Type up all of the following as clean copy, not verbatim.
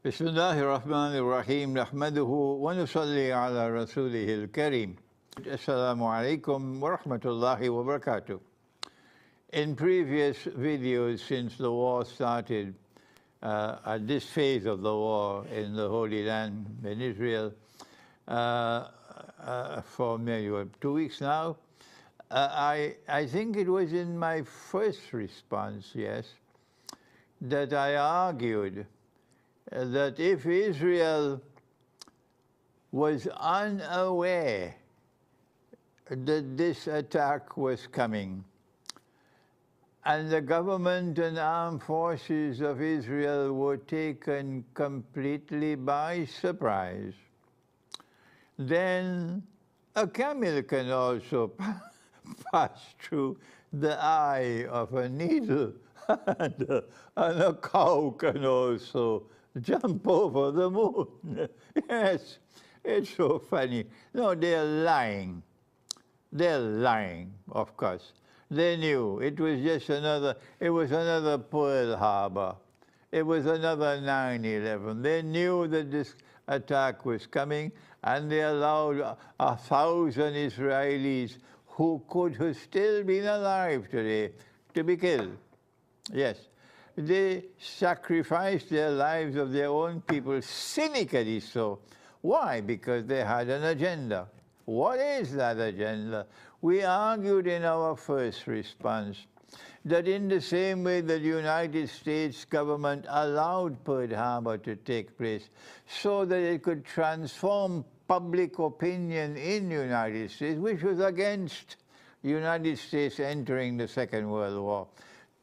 بسم الله الرحمن الرحيم نحمده ونصلي على رسوله الكريم. Assalamu alaikum wa rahmatullahi wa barakatuh. In previous videos since the war started, at this phase of the war in the Holy Land, in Israel, for maybe 2 weeks now, I think it was in my first response, yes, that I argued that if Israel was unaware that this attack was coming, and the government and armed forces of Israel were taken completely by surprise, then a camel can also pass through the eye of a needle, and a cow can also jump over the moon. Yes, it's so funny. No, they're lying. They're lying, of course. They knew it was just another Pearl Harbor. It was another 9/11. They knew that this attack was coming, and they allowed 1,000 Israelis who could have still been alive today to be killed. Yes. They sacrificed their lives of their own people, cynically so. Why? Because they had an agenda. What is that agenda? We argued in our first response that in the same way that the United States government allowed Pearl Harbor to take place so that it could transform public opinion in the United States, which was against the United States entering the Second World War,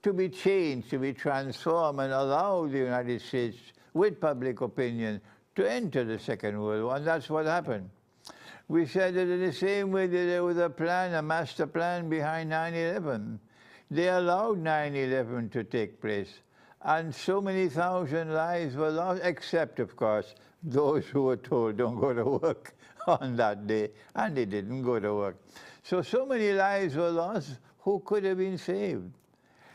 to be changed, to be transformed, and allow the United States, with public opinion, to enter the Second World War. And that's what happened. We said that in the same way that there was a plan, a master plan behind 9/11, they allowed 9/11 to take place. And so many thousand lives were lost, except, of course, those who were told don't go to work on that day, and they didn't go to work. So many lives were lost who could have been saved.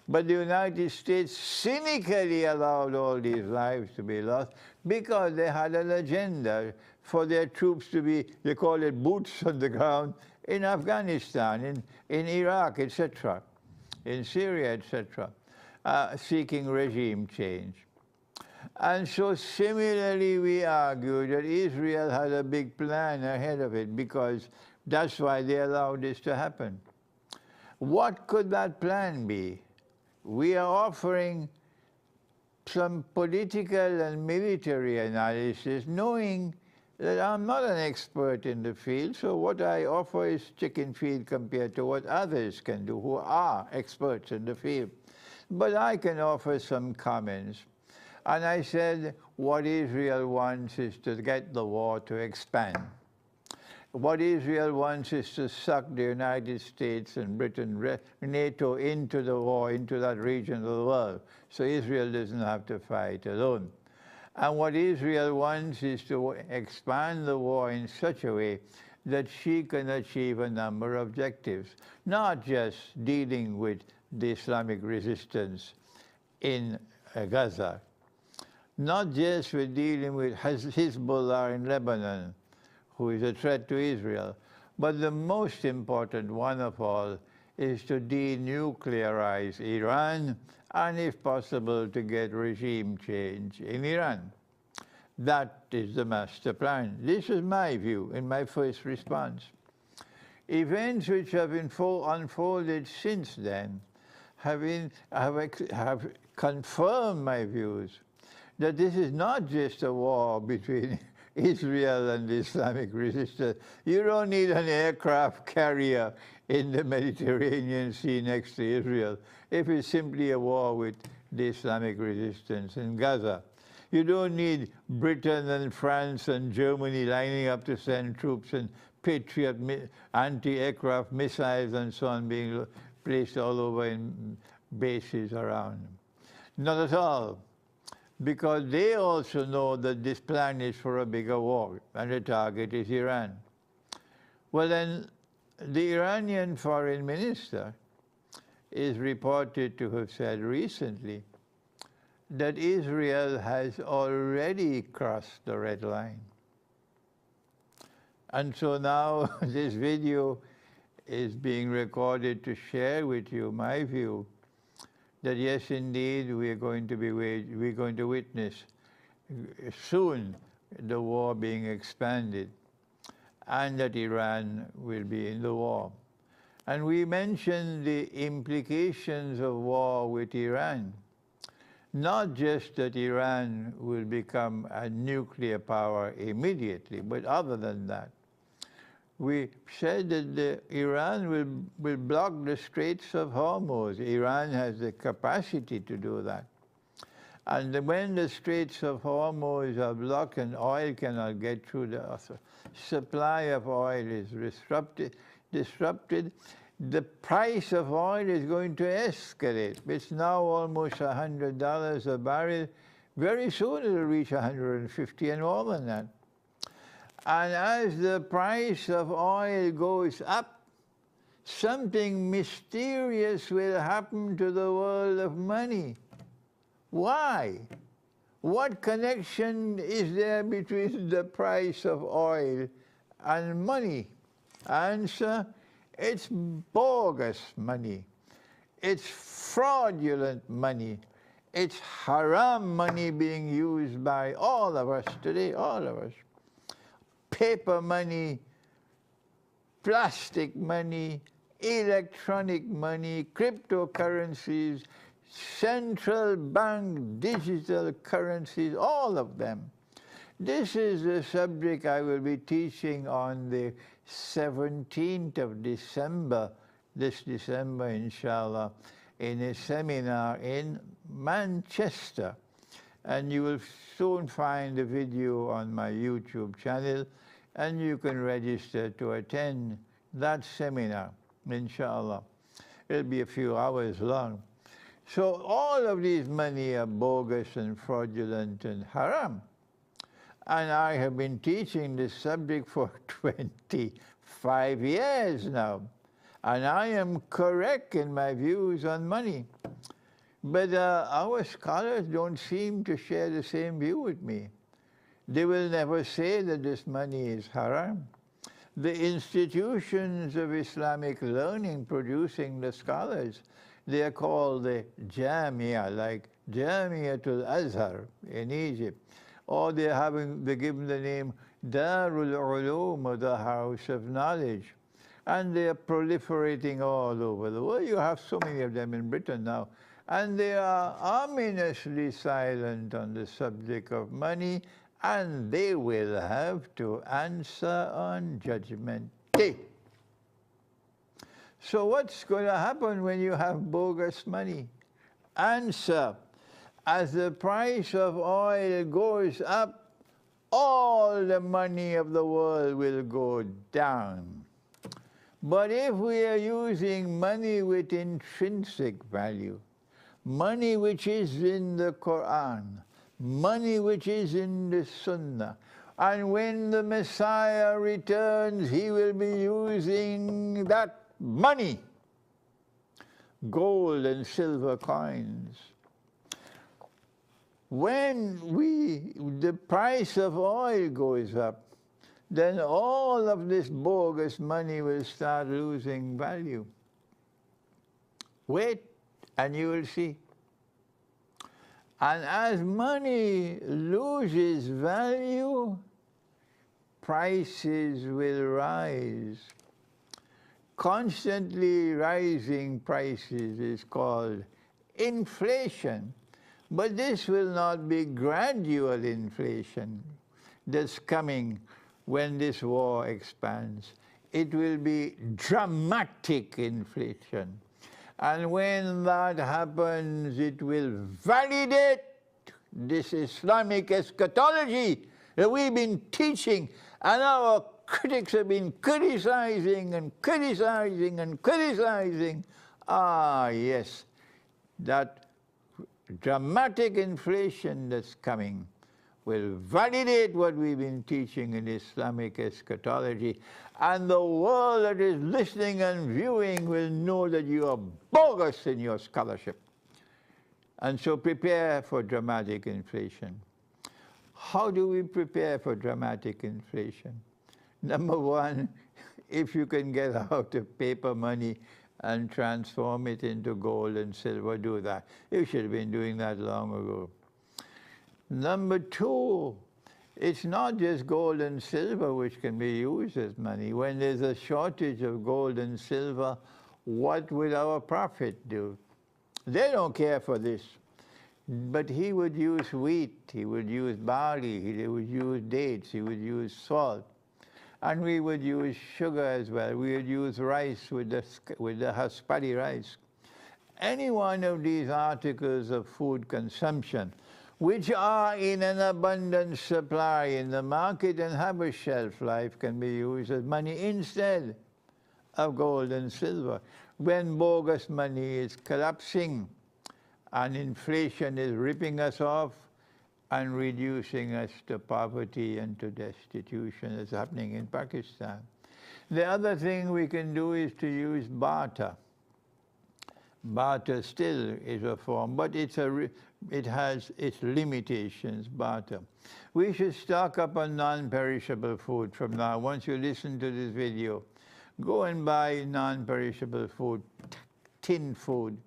But the United States cynically allowed all these lives to be lost because they had an agenda for their troops to be, they call it boots on the ground, in Afghanistan, in Iraq, etc., in Syria, etc., seeking regime change. And so similarly we argue that Israel had a big plan ahead of it because that's why they allowed this to happen. What could that plan be? We are offering some political and military analysis, knowing that I'm not an expert in the field, so what I offer is chicken feed compared to what others can do who are experts in the field. But I can offer some comments. And I said what Israel wants is to get the war to expand. What Israel wants is to suck the United States and Britain, NATO, into the war, into that region of the world, so Israel doesn't have to fight alone. And what Israel wants is to expand the war in such a way that she can achieve a number of objectives, not just dealing with the Islamic resistance in Gaza, not just with dealing with Hezbollah in Lebanon, who is a threat to Israel. But the most important one of all is to denuclearize Iran and, if possible, to get regime change in Iran. That is the master plan. This is my view in my first response. Events which have unfolded since then have confirmed my views that this is not just a war between Israel and the Islamic resistance. You don't need an aircraft carrier in the Mediterranean Sea next to Israel if it's simply a war with the Islamic resistance in Gaza. You don't need Britain and France and Germany lining up to send troops and Patriot anti-aircraft missiles and so on being placed all over in bases around. Not at all. Because they also know that this plan is for a bigger war, and the target is Iran. Well then, the Iranian foreign minister is reported to have said recently that Israel has already crossed the red line. And so now this video is being recorded to share with you my view that yes, indeed, we're going to witness soon the war being expanded, and that Iran will be in the war. And we mentioned the implications of war with Iran. Not just that Iran will become a nuclear power immediately, but other than that. We said that Iran will block the Straits of Hormuz. Iran has the capacity to do that. And when the Straits of Hormuz are blocked and oil cannot get through, the supply of oil is disrupted, the price of oil is going to escalate. It's now almost $100 a barrel. Very soon it will reach 150 and more than that. And as the price of oil goes up, something mysterious will happen to the world of money. Why? What connection is there between the price of oil and money? Answer, it's bogus money. It's fraudulent money. It's haram money being used by all of us today, all of us. Paper money, plastic money, electronic money, cryptocurrencies, central bank digital currencies, all of them. This is the subject I will be teaching on the 17th of December, this December, inshallah, in a seminar in Manchester. And you will soon find the video on my YouTube channel, and you can register to attend that seminar, inshallah. It'll be a few hours long. So all of these money are bogus and fraudulent and haram. And I have been teaching this subject for 25 years now. And I am correct in my views on money. But our scholars don't seem to share the same view with me. They will never say that this money is haram. The institutions of Islamic learning producing the scholars, they are called the Jamia, like Jamiatul Azhar in Egypt. Or they give them the name Darul Ulum, or the House of Knowledge. And they are proliferating all over the world. You have so many of them in Britain now. And they are ominously silent on the subject of money, and they will have to answer on Judgment Day. So what's going to happen when you have bogus money? Answer, as the price of oil goes up, all the money of the world will go down. But if we are using money with intrinsic value, money which is in the Quran, money which is in the Sunnah, and when the Messiah returns, he will be using that money, gold and silver coins. When the price of oil goes up, then all of this bogus money will start losing value. Wait, and you will see. And as money loses value, prices will rise. Constantly rising prices is called inflation. But this will not be gradual inflation that's coming when this war expands. It will be dramatic inflation. And when that happens, it will validate this Islamic eschatology that we've been teaching, and our critics have been criticizing and criticizing and criticizing. Ah, yes, that dramatic inflation that's coming will validate what we've been teaching in Islamic eschatology, and the world that is listening and viewing will know that you are bogus in your scholarship. And so prepare for dramatic inflation. How do we prepare for dramatic inflation? Number one, if you can get out of paper money and transform it into gold and silver, do that. You should have been doing that long ago. Number two, it's not just gold and silver which can be used as money. When there's a shortage of gold and silver, what will our prophet do? They don't care for this. But he would use wheat, he would use barley, he would use dates, he would use salt. And we would use sugar as well. We would use rice with the haspadi rice. Any one of these articles of food consumption, which are in an abundant supply in the market and have a shelf life, can be used as money instead of gold and silver. When bogus money is collapsing and inflation is ripping us off and reducing us to poverty and to destitution, as happening in Pakistan. The other thing we can do is to use barter. Barter still is a form, but it has its limitations, barter. We should stock up on non-perishable food from now. Once you listen to this video, go and buy non-perishable food, tin food.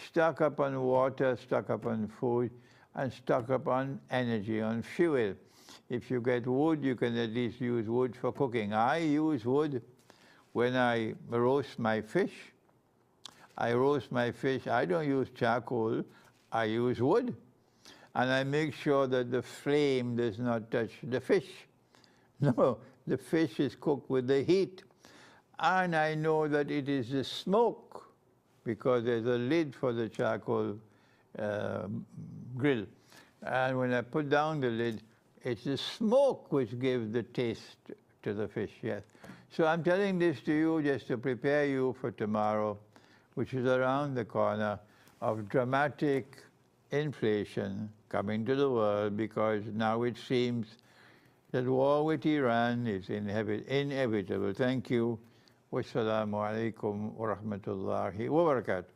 Stock up on water, stock up on food, and stock up on energy, on fuel. If you get wood, you can at least use wood for cooking. I use wood when I roast my fish. I roast my fish. I don't use charcoal. I use wood. And I make sure that the flame does not touch the fish. No, the fish is cooked with the heat. And I know that it is the smoke, because there's a lid for the charcoal grill. And when I put down the lid, it's the smoke which gives the taste to the fish, yes. So I'm telling this to you just to prepare you for tomorrow, which is around the corner, of dramatic inflation coming to the world, because now it seems that war with Iran is inevitable. Thank you. Wassalamu alaikum wa rahmatullahi wa barakatuh.